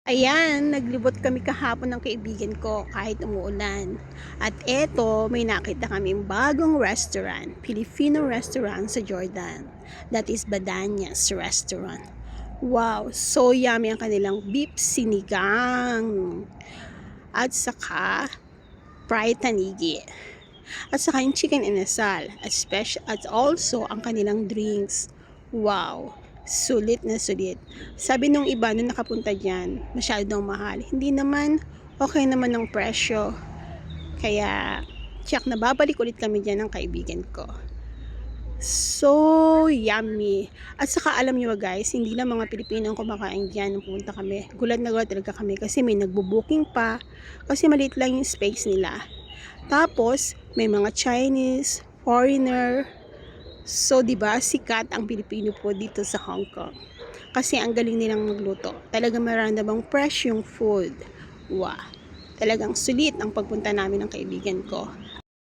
Ayan, naglibot kami kahapon ng kaibigan ko kahit umuulan. At eto, may nakita kaming bagong restaurant, Filipino restaurant sa Jordan. That is Badanyas Restaurant. Wow, so yummy ang kanilang beef sinigang. At saka fried tanigi. At saka yung chicken inasal. At also ang kanilang drinks. Wow, sulit na sulit. Sabi nung iba nung nakapunta dyan, masyadong mahal. Hindi naman, okay naman ng presyo. Kaya, tiyak na babalik ulit kami dyan ng kaibigan ko. So yummy. At saka alam nyo guys, hindi lang mga Pilipino ang kumakain dyan nung pumunta kami. Gulat na gulat talaga kami kasi may nagbo-booking pa. Kasi maliit lang yung space nila. Tapos, may mga Chinese, foreigner. So, 'di ba, sikat ang Pilipino po dito sa Hong Kong. Kasi ang galing nilang magluto. Talagang maraming fresh yung food. Wow. Talagang sulit ang pagpunta namin ng kaibigan ko.